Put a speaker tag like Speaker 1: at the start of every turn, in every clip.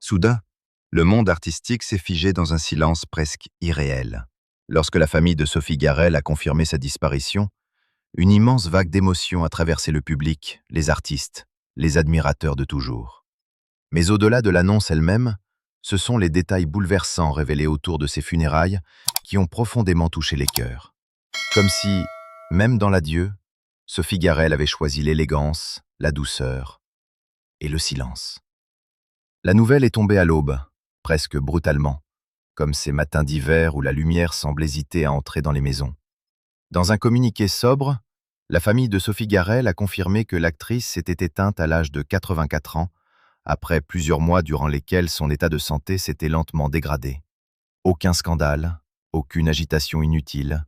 Speaker 1: Soudain, le monde artistique s'est figé dans un silence presque irréel. Lorsque la famille de Sophie Garel a confirmé sa disparition, une immense vague d'émotions a traversé le public, les artistes, les admirateurs de toujours. Mais au-delà de l'annonce elle-même, ce sont les détails bouleversants révélés autour de ces funérailles qui ont profondément touché les cœurs. Comme si, même dans l'adieu, Sophie Garel avait choisi l'élégance, la douceur et le silence. La nouvelle est tombée à l'aube, presque brutalement, comme ces matins d'hiver où la lumière semble hésiter à entrer dans les maisons. Dans un communiqué sobre, la famille de Sophie Garel a confirmé que l'actrice s'était éteinte à l'âge de 84 ans, après plusieurs mois durant lesquels son état de santé s'était lentement dégradé. Aucun scandale, aucune agitation inutile,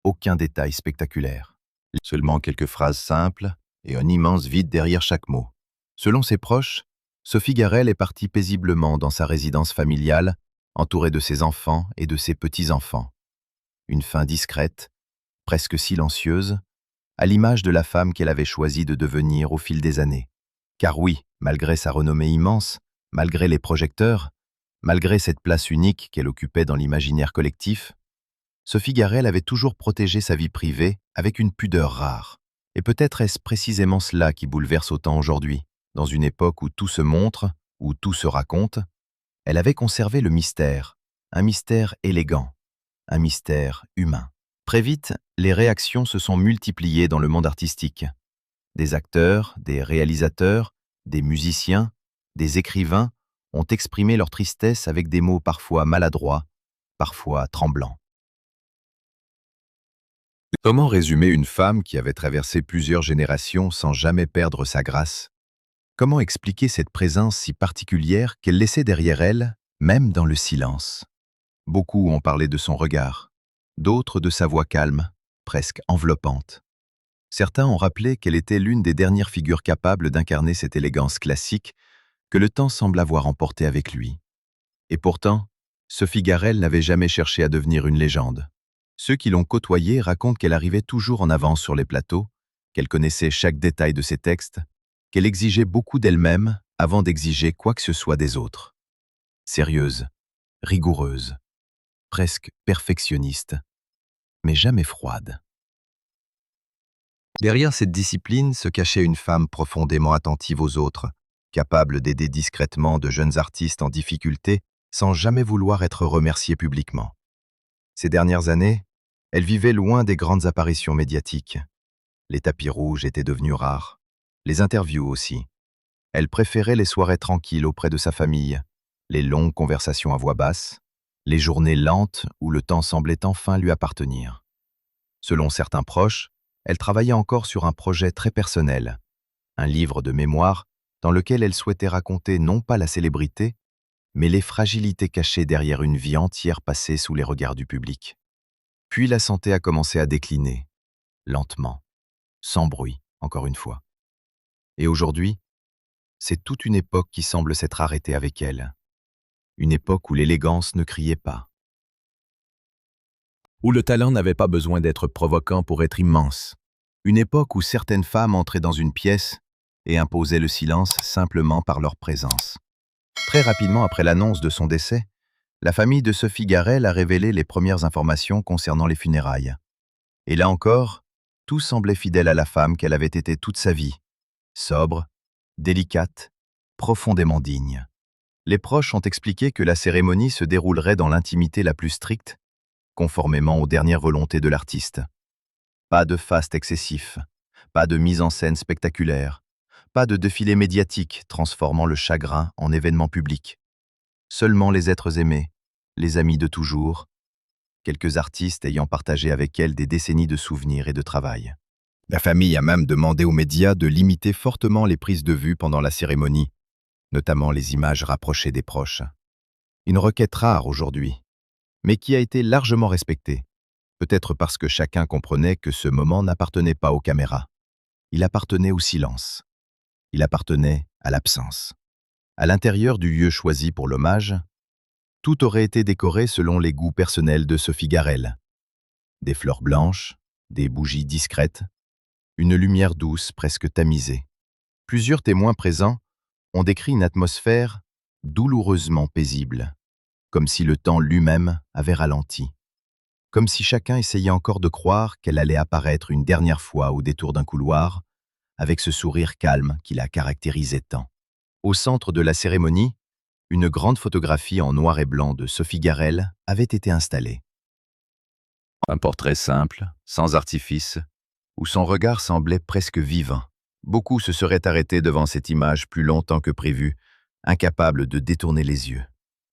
Speaker 1: aucun détail spectaculaire. Seulement quelques phrases simples et un immense vide derrière chaque mot. Selon ses proches, Sophie Garel est partie paisiblement dans sa résidence familiale, entourée de ses enfants et de ses petits-enfants. Une fin discrète, presque silencieuse, à l'image de la femme qu'elle avait choisi de devenir au fil des années. Car oui, malgré sa renommée immense, malgré les projecteurs, malgré cette place unique qu'elle occupait dans l'imaginaire collectif, Sophie Garel avait toujours protégé sa vie privée avec une pudeur rare. Et peut-être est-ce précisément cela qui bouleverse autant aujourd'hui. Dans une époque où tout se montre, où tout se raconte, elle avait conservé le mystère, un mystère élégant, un mystère humain. Très vite, les réactions se sont multipliées dans le monde artistique. Des acteurs, des réalisateurs, des musiciens, des écrivains ont exprimé leur tristesse avec des mots parfois maladroits, parfois tremblants. Comment résumer une femme qui avait traversé plusieurs générations sans jamais perdre sa grâce? Comment expliquer cette présence si particulière qu'elle laissait derrière elle, même dans le silence? Beaucoup ont parlé de son regard, d'autres de sa voix calme, presque enveloppante. Certains ont rappelé qu'elle était l'une des dernières figures capables d'incarner cette élégance classique que le temps semble avoir emportée avec lui. Et pourtant, Sophie Garel n'avait jamais cherché à devenir une légende. Ceux qui l'ont côtoyée racontent qu'elle arrivait toujours en avance sur les plateaux, qu'elle connaissait chaque détail de ses textes, qu'elle exigeait beaucoup d'elle-même avant d'exiger quoi que ce soit des autres. Sérieuse, rigoureuse, presque perfectionniste, mais jamais froide. Derrière cette discipline se cachait une femme profondément attentive aux autres, capable d'aider discrètement de jeunes artistes en difficulté sans jamais vouloir être remerciée publiquement. Ces dernières années, elle vivait loin des grandes apparitions médiatiques. Les tapis rouges étaient devenus rares, les interviews aussi. Elle préférait les soirées tranquilles auprès de sa famille, les longues conversations à voix basse, les journées lentes où le temps semblait enfin lui appartenir. Selon certains proches, elle travaillait encore sur un projet très personnel, un livre de mémoire dans lequel elle souhaitait raconter non pas la célébrité, mais les fragilités cachées derrière une vie entière passée sous les regards du public. Puis la santé a commencé à décliner, lentement, sans bruit, encore une fois. Et aujourd'hui, c'est toute une époque qui semble s'être arrêtée avec elle. Une époque où l'élégance ne criait pas. Où le talent n'avait pas besoin d'être provoquant pour être immense. Une époque où certaines femmes entraient dans une pièce et imposaient le silence simplement par leur présence. Très rapidement après l'annonce de son décès, la famille de Sophie Garel a révélé les premières informations concernant les funérailles. Et là encore, tout semblait fidèle à la femme qu'elle avait été toute sa vie. Sobre, délicate, profondément digne. Les proches ont expliqué que la cérémonie se déroulerait dans l'intimité la plus stricte, conformément aux dernières volontés de l'artiste. Pas de faste excessif, pas de mise en scène spectaculaire, pas de défilé médiatique transformant le chagrin en événement public. Seulement les êtres aimés, les amis de toujours, quelques artistes ayant partagé avec elle des décennies de souvenirs et de travail. La famille a même demandé aux médias de limiter fortement les prises de vue pendant la cérémonie, notamment les images rapprochées des proches. Une requête rare aujourd'hui, mais qui a été largement respectée, peut-être parce que chacun comprenait que ce moment n'appartenait pas aux caméras. Il appartenait au silence. Il appartenait à l'absence. À l'intérieur du lieu choisi pour l'hommage, tout aurait été décoré selon les goûts personnels de Sophie Garel. Des fleurs blanches, des bougies discrètes, une lumière douce presque tamisée. Plusieurs témoins présents ont décrit une atmosphère douloureusement paisible, comme si le temps lui-même avait ralenti, comme si chacun essayait encore de croire qu'elle allait apparaître une dernière fois au détour d'un couloir, avec ce sourire calme qui la caractérisait tant. Au centre de la cérémonie, une grande photographie en noir et blanc de Sophie Garrel avait été installée. Un portrait simple, sans artifice, où son regard semblait presque vivant. Beaucoup se seraient arrêtés devant cette image plus longtemps que prévu, incapables de détourner les yeux.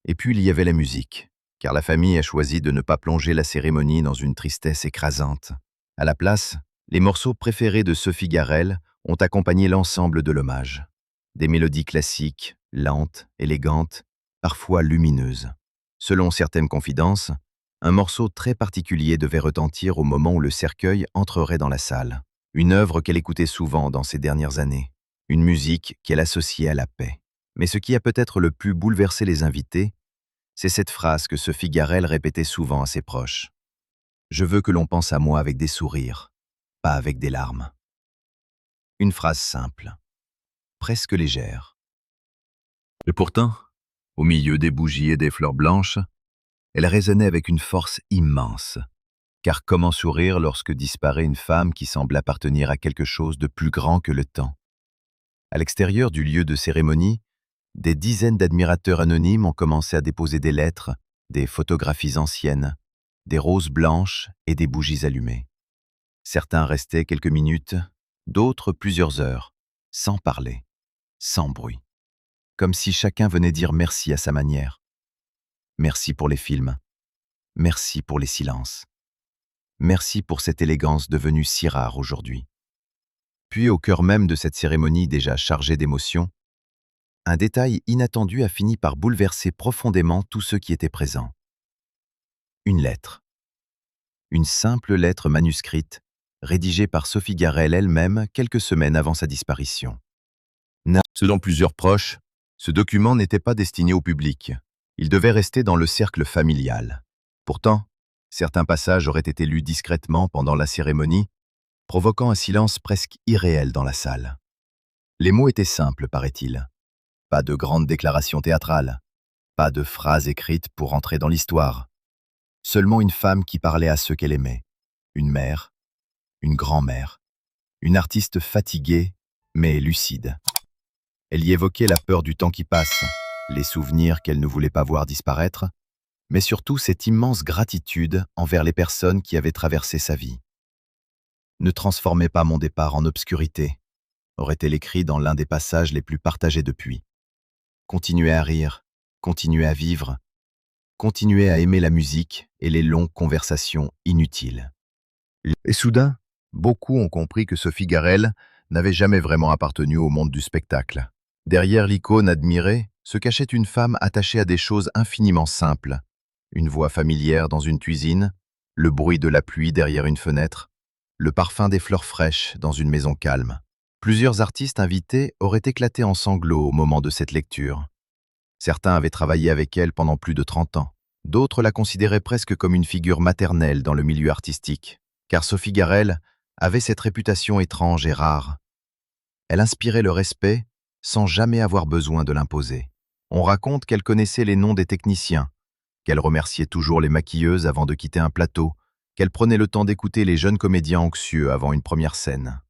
Speaker 1: Et puis il y avait la musique, car la famille a choisi de ne pas plonger la cérémonie dans une tristesse écrasante. À la place, les morceaux préférés de Sophie Garrel ont accompagné l'ensemble de l'hommage. Des mélodies classiques, lentes, élégantes, parfois lumineuses. Selon certaines confidences, un morceau très particulier devait retentir au moment où le cercueil entrerait dans la salle. Une œuvre qu'elle écoutait souvent dans ces dernières années. Une musique qu'elle associait à la paix. Mais ce qui a peut-être le plus bouleversé les invités, c'est cette phrase que Sophie Garrel répétait souvent à ses proches. « Je veux que l'on pense à moi avec des sourires, pas avec des larmes. » Une phrase simple, presque légère. Et pourtant, au milieu des bougies et des fleurs blanches, elle résonnait avec une force immense. Car comment sourire lorsque disparaît une femme qui semble appartenir à quelque chose de plus grand que le temps? À l'extérieur du lieu de cérémonie, des dizaines d'admirateurs anonymes ont commencé à déposer des lettres, des photographies anciennes, des roses blanches et des bougies allumées. Certains restaient quelques minutes, d'autres plusieurs heures, sans parler, sans bruit. Comme si chacun venait dire merci à sa manière. Merci pour les films. Merci pour les silences. Merci pour cette élégance devenue si rare aujourd'hui. Puis, au cœur même de cette cérémonie déjà chargée d'émotions, un détail inattendu a fini par bouleverser profondément tous ceux qui étaient présents. Une lettre. Une simple lettre manuscrite, rédigée par Sophie Garrel elle-même quelques semaines avant sa disparition. Selon plusieurs proches, ce document n'était pas destiné au public. Il devait rester dans le cercle familial. Pourtant, certains passages auraient été lus discrètement pendant la cérémonie, provoquant un silence presque irréel dans la salle. Les mots étaient simples, paraît-il. Pas de grandes déclarations théâtrales, pas de phrases écrites pour entrer dans l'histoire. Seulement une femme qui parlait à ceux qu'elle aimait. Une mère, une grand-mère, une artiste fatiguée, mais lucide. Elle y évoquait la peur du temps qui passe, les souvenirs qu'elle ne voulait pas voir disparaître, mais surtout cette immense gratitude envers les personnes qui avaient traversé sa vie. « Ne transformez pas mon départ en obscurité », aurait-elle écrit dans l'un des passages les plus partagés depuis. Continuez à rire, continuez à vivre, continuez à aimer la musique et les longues conversations inutiles. Et soudain, beaucoup ont compris que Sophie Garrel n'avait jamais vraiment appartenu au monde du spectacle. Derrière l'icône admirée se cachait une femme attachée à des choses infiniment simples. Une voix familière dans une cuisine, le bruit de la pluie derrière une fenêtre, le parfum des fleurs fraîches dans une maison calme. Plusieurs artistes invités auraient éclaté en sanglots au moment de cette lecture. Certains avaient travaillé avec elle pendant plus de 30 ans. D'autres la considéraient presque comme une figure maternelle dans le milieu artistique, car Sophie Garrel avait cette réputation étrange et rare. Elle inspirait le respect sans jamais avoir besoin de l'imposer. On raconte qu'elle connaissait les noms des techniciens, qu'elle remerciait toujours les maquilleuses avant de quitter un plateau, qu'elle prenait le temps d'écouter les jeunes comédiens anxieux avant une première scène.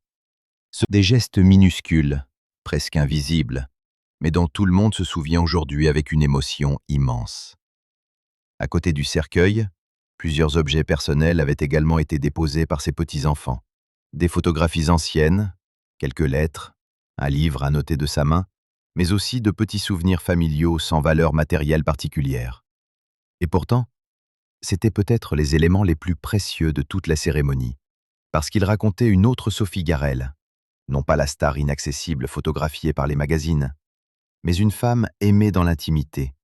Speaker 1: Des gestes minuscules, presque invisibles, mais dont tout le monde se souvient aujourd'hui avec une émotion immense. À côté du cercueil, plusieurs objets personnels avaient également été déposés par ses petits-enfants. Des photographies anciennes, quelques lettres, un livre annoté de sa main, mais aussi de petits souvenirs familiaux sans valeur matérielle particulière. Et pourtant, c'étaient peut-être les éléments les plus précieux de toute la cérémonie, parce qu'ils racontaient une autre Sophie Garrel, non pas la star inaccessible photographiée par les magazines, mais une femme aimée dans l'intimité,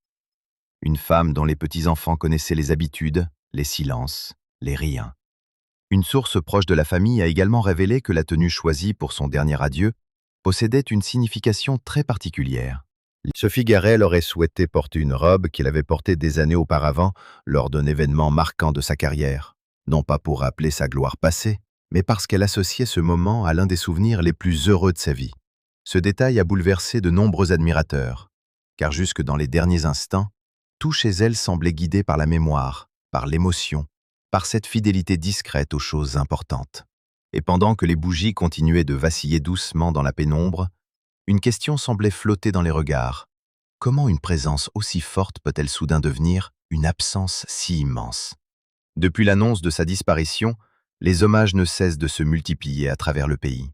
Speaker 1: une femme dont les petits-enfants connaissaient les habitudes, les silences, les riens. Une source proche de la famille a également révélé que la tenue choisie pour son dernier adieu possédait une signification très particulière. Sophie Garrel aurait souhaité porter une robe qu'elle avait portée des années auparavant lors d'un événement marquant de sa carrière, non pas pour rappeler sa gloire passée, mais parce qu'elle associait ce moment à l'un des souvenirs les plus heureux de sa vie. Ce détail a bouleversé de nombreux admirateurs. car jusque dans les derniers instants, tout chez elle semblait guidé par la mémoire, par l'émotion, par cette fidélité discrète aux choses importantes. Et pendant que les bougies continuaient de vaciller doucement dans la pénombre, une question semblait flotter dans les regards. Comment une présence aussi forte peut-elle soudain devenir une absence si immense? Depuis l'annonce de sa disparition, les hommages ne cessent de se multiplier à travers le pays.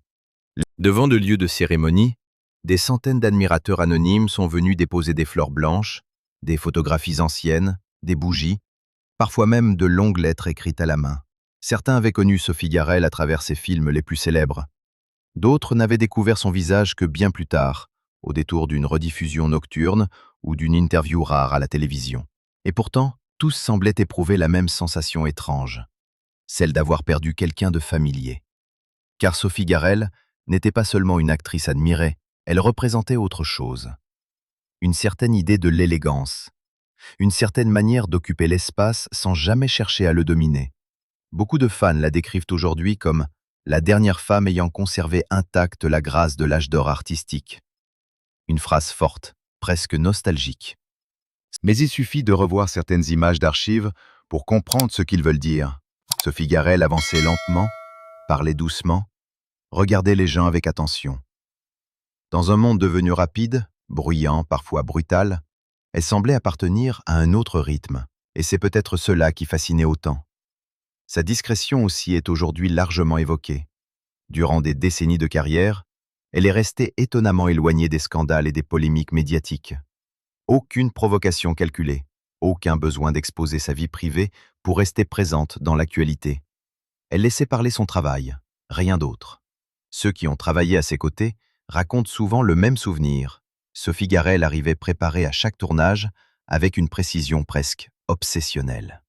Speaker 1: Devant le lieu de cérémonie, des centaines d'admirateurs anonymes sont venus déposer des fleurs blanches, des photographies anciennes, des bougies, parfois même de longues lettres écrites à la main. Certains avaient connu Sophie Garrel à travers ses films les plus célèbres. D'autres n'avaient découvert son visage que bien plus tard, au détour d'une rediffusion nocturne ou d'une interview rare à la télévision. Et pourtant, tous semblaient éprouver la même sensation étrange, celle d'avoir perdu quelqu'un de familier. Car Sophie Garrel n'était pas seulement une actrice admirée, elle représentait autre chose. Une certaine idée de l'élégance, une certaine manière d'occuper l'espace sans jamais chercher à le dominer. Beaucoup de fans la décrivent aujourd'hui comme la dernière femme ayant conservé intacte la grâce de l'âge d'or artistique. Une phrase forte, presque nostalgique. Mais il suffit de revoir certaines images d'archives pour comprendre ce qu'ils veulent dire. Sophie Garrel avançait lentement, parlait doucement, regardait les gens avec attention. Dans un monde devenu rapide, bruyant, parfois brutal, elle semblait appartenir à un autre rythme, et c'est peut-être cela qui fascinait autant. Sa discrétion aussi est aujourd'hui largement évoquée. Durant des décennies de carrière, elle est restée étonnamment éloignée des scandales et des polémiques médiatiques. Aucune provocation calculée, aucun besoin d'exposer sa vie privée pour rester présente dans l'actualité. Elle laissait parler son travail, rien d'autre. Ceux qui ont travaillé à ses côtés racontent souvent le même souvenir. Sophie Garrel arrivait préparée à chaque tournage avec une précision presque obsessionnelle.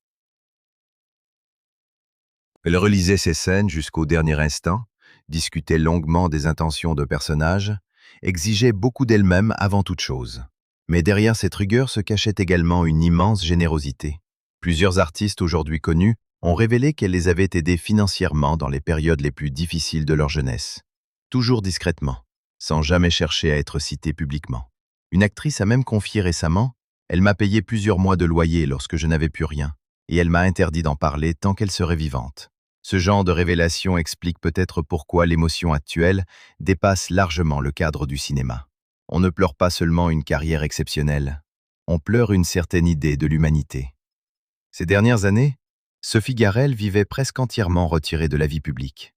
Speaker 1: Elle relisait ses scènes jusqu'au dernier instant, discutait longuement des intentions de personnages, exigeait beaucoup d'elle-même avant toute chose. Mais derrière cette rigueur se cachait également une immense générosité. Plusieurs artistes aujourd'hui connus ont révélé qu'elle les avait aidés financièrement dans les périodes les plus difficiles de leur jeunesse. Toujours discrètement, sans jamais chercher à être citée publiquement. Une actrice a même confié récemment « Elle m'a payé plusieurs mois de loyer lorsque je n'avais plus rien, et elle m'a interdit d'en parler tant qu'elle serait vivante. » Ce genre de révélation explique peut-être pourquoi l'émotion actuelle dépasse largement le cadre du cinéma. On ne pleure pas seulement une carrière exceptionnelle, on pleure une certaine idée de l'humanité. Ces dernières années, Sophie Garrel vivait presque entièrement retirée de la vie publique.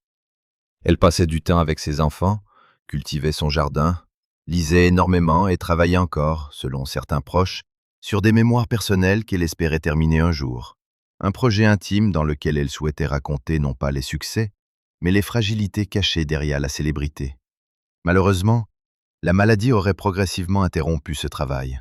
Speaker 1: Elle passait du temps avec ses enfants, cultivait son jardin, lisait énormément et travaillait encore, selon certains proches, sur des mémoires personnelles qu'elle espérait terminer un jour. Un projet intime dans lequel elle souhaitait raconter non pas les succès, mais les fragilités cachées derrière la célébrité. Malheureusement, la maladie aurait progressivement interrompu ce travail.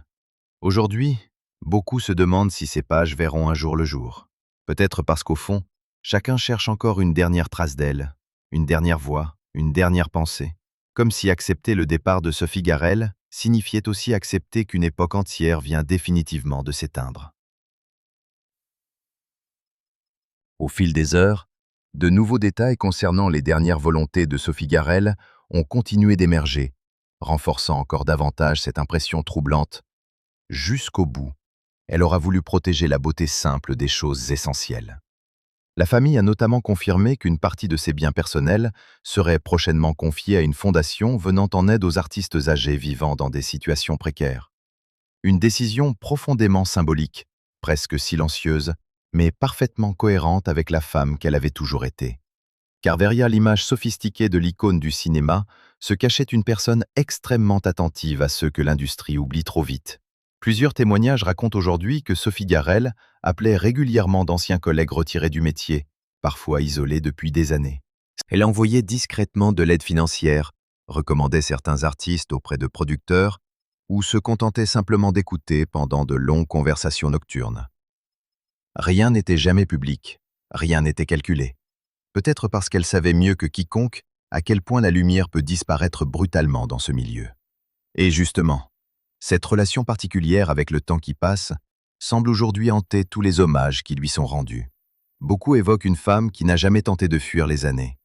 Speaker 1: Aujourd'hui, beaucoup se demandent si ces pages verront un jour le jour. Peut-être parce qu'au fond, chacun cherche encore une dernière trace d'elle, une dernière voix, une dernière pensée. Comme si accepter le départ de Sophie Garrel signifiait aussi accepter qu'une époque entière vient définitivement de s'éteindre. Au fil des heures, de nouveaux détails concernant les dernières volontés de Sophie Garrel ont continué d'émerger, renforçant encore davantage cette impression troublante. Jusqu'au bout, elle aura voulu protéger la beauté simple des choses essentielles. La famille a notamment confirmé qu'une partie de ses biens personnels serait prochainement confiée à une fondation venant en aide aux artistes âgés vivant dans des situations précaires. Une décision profondément symbolique, presque silencieuse, mais parfaitement cohérente avec la femme qu'elle avait toujours été. Car derrière l'image sophistiquée de l'icône du cinéma se cachait une personne extrêmement attentive à ceux que l'industrie oublie trop vite. Plusieurs témoignages racontent aujourd'hui que Sophie Garrel appelait régulièrement d'anciens collègues retirés du métier, parfois isolés depuis des années. Elle envoyait discrètement de l'aide financière, recommandait certains artistes auprès de producteurs ou se contentait simplement d'écouter pendant de longues conversations nocturnes. Rien n'était jamais public, rien n'était calculé. Peut-être parce qu'elle savait mieux que quiconque à quel point la lumière peut disparaître brutalement dans ce milieu. Et justement, cette relation particulière avec le temps qui passe semble aujourd'hui hanter tous les hommages qui lui sont rendus. Beaucoup évoquent une femme qui n'a jamais tenté de fuir les années.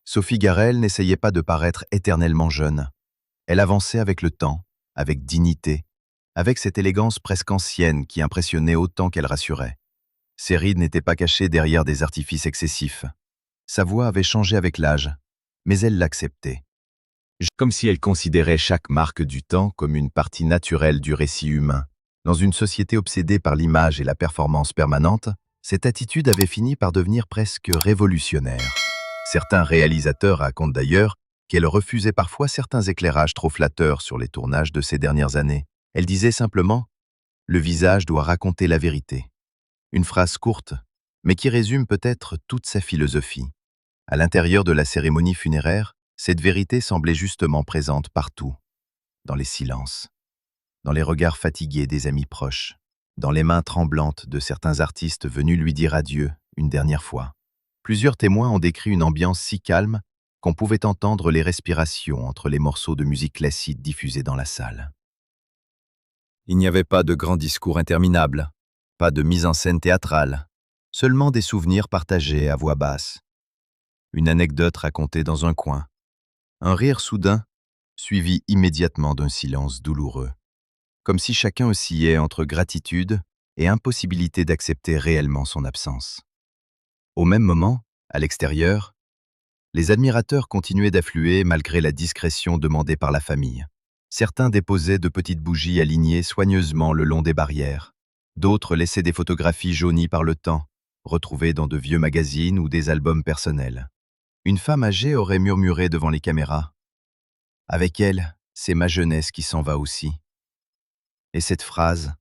Speaker 1: Sophie Garrel n'essayait pas de paraître éternellement jeune. Elle avançait avec le temps, avec dignité, avec cette élégance presque ancienne qui impressionnait autant qu'elle rassurait. Ses rides n'étaient pas cachées derrière des artifices excessifs. Sa voix avait changé avec l'âge, mais elle l'acceptait. Comme si elle considérait chaque marque du temps comme une partie naturelle du récit humain. Dans une société obsédée par l'image et la performance permanente, cette attitude avait fini par devenir presque révolutionnaire. Certains réalisateurs racontent d'ailleurs qu'elle refusait parfois certains éclairages trop flatteurs sur les tournages de ces dernières années. Elle disait simplement « Le visage doit raconter la vérité ». Une phrase courte, mais qui résume peut-être toute sa philosophie. À l'intérieur de la cérémonie funéraire, cette vérité semblait justement présente partout. Dans les silences, dans les regards fatigués des amis proches, dans les mains tremblantes de certains artistes venus lui dire adieu une dernière fois. Plusieurs témoins ont décrit une ambiance si calme qu'on pouvait entendre les respirations entre les morceaux de musique classique diffusés dans la salle. Il n'y avait pas de grands discours interminables, pas de mise en scène théâtrale, seulement des souvenirs partagés à voix basse. Une anecdote racontée dans un coin, un rire soudain, suivi immédiatement d'un silence douloureux, comme si chacun oscillait entre gratitude et impossibilité d'accepter réellement son absence. Au même moment, à l'extérieur, les admirateurs continuaient d'affluer malgré la discrétion demandée par la famille. Certains déposaient de petites bougies alignées soigneusement le long des barrières. D'autres laissaient des photographies jaunies par le temps, retrouvées dans de vieux magazines ou des albums personnels. Une femme âgée aurait murmuré devant les caméras. « Avec elle, c'est ma jeunesse qui s'en va aussi. » Et cette phrase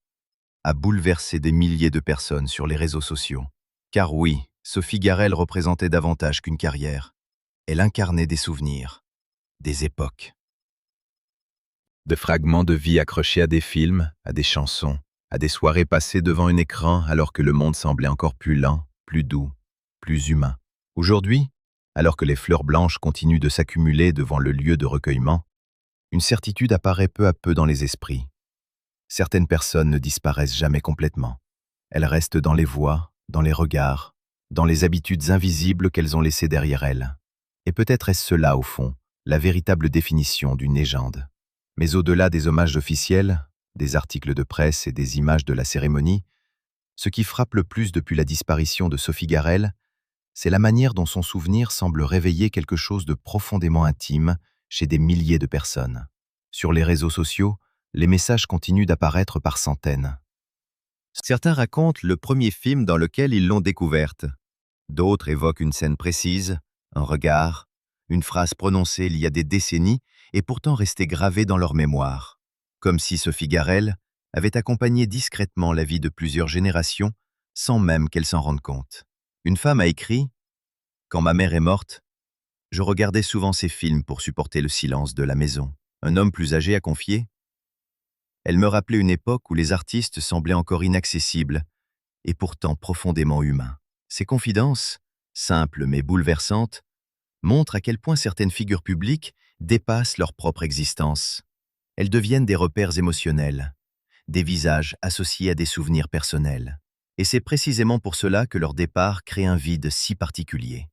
Speaker 1: a bouleversé des milliers de personnes sur les réseaux sociaux. Car oui, Sophie Garrel représentait davantage qu'une carrière. Elle incarnait des souvenirs, des époques. De fragments de vie accrochés à des films, à des chansons, à des soirées passées devant un écran alors que le monde semblait encore plus lent, plus doux, plus humain. Aujourd'hui, alors que les fleurs blanches continuent de s'accumuler devant le lieu de recueillement, une certitude apparaît peu à peu dans les esprits. Certaines personnes ne disparaissent jamais complètement. Elles restent dans les voix, dans les regards, dans les habitudes invisibles qu'elles ont laissées derrière elles. Et peut-être est-ce cela, au fond, la véritable définition d'une légende. Mais au-delà des hommages officiels, des articles de presse et des images de la cérémonie, ce qui frappe le plus depuis la disparition de Sophie Garrel, c'est la manière dont son souvenir semble réveiller quelque chose de profondément intime chez des milliers de personnes. Sur les réseaux sociaux, les messages continuent d'apparaître par centaines. Certains racontent le premier film dans lequel ils l'ont découverte. D'autres évoquent une scène précise, un regard, une phrase prononcée il y a des décennies et pourtant restée gravée dans leur mémoire. Comme si Sophie Garrel avait accompagné discrètement la vie de plusieurs générations sans même qu'elle s'en rende compte. Une femme a écrit « Quand ma mère est morte, je regardais souvent ces films pour supporter le silence de la maison. » Un homme plus âgé a confié « Elle me rappelait une époque où les artistes semblaient encore inaccessibles et pourtant profondément humains. » Ces confidences, simples mais bouleversantes, montrent à quel point certaines figures publiques dépassent leur propre existence. Elles deviennent des repères émotionnels, des visages associés à des souvenirs personnels. Et c'est précisément pour cela que leur départ crée un vide si particulier.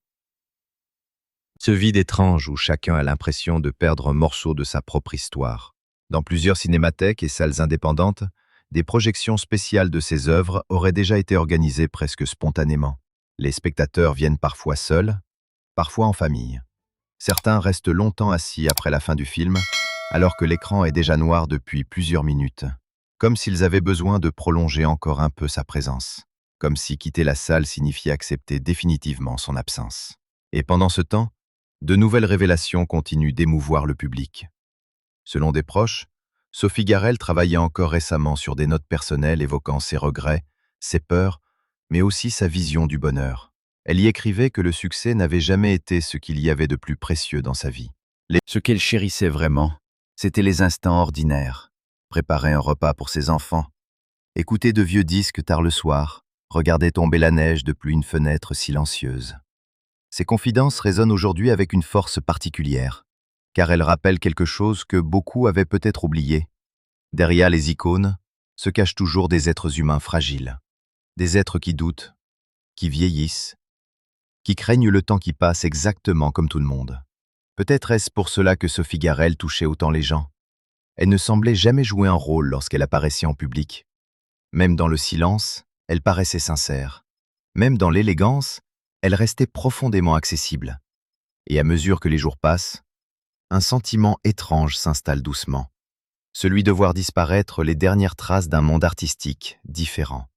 Speaker 1: Ce vide étrange où chacun a l'impression de perdre un morceau de sa propre histoire. Dans plusieurs cinémathèques et salles indépendantes, des projections spéciales de ces œuvres auraient déjà été organisées presque spontanément. Les spectateurs viennent parfois seuls, parfois en famille. Certains restent longtemps assis après la fin du film, alors que l'écran est déjà noir depuis plusieurs minutes, comme s'ils avaient besoin de prolonger encore un peu sa présence, comme si quitter la salle signifiait accepter définitivement son absence. Et pendant ce temps, de nouvelles révélations continuent d'émouvoir le public. Selon des proches, Sophie Garrel travaillait encore récemment sur des notes personnelles évoquant ses regrets, ses peurs, mais aussi sa vision du bonheur. Elle y écrivait que le succès n'avait jamais été ce qu'il y avait de plus précieux dans sa vie. Ce qu'elle chérissait vraiment, c'étaient les instants ordinaires. Préparer un repas pour ses enfants, écouter de vieux disques tard le soir, regarder tomber la neige depuis une fenêtre silencieuse. Ces confidences résonnent aujourd'hui avec une force particulière, car elles rappellent quelque chose que beaucoup avaient peut-être oublié. Derrière les icônes se cachent toujours des êtres humains fragiles, des êtres qui doutent, qui vieillissent, qui craignent le temps qui passe exactement comme tout le monde. Peut-être est-ce pour cela que Sophie Garrel touchait autant les gens. Elle ne semblait jamais jouer un rôle lorsqu'elle apparaissait en public. Même dans le silence, elle paraissait sincère. Même dans l'élégance, elle restait profondément accessible. Et à mesure que les jours passent, un sentiment étrange s'installe doucement. Celui de voir disparaître les dernières traces d'un monde artistique différent.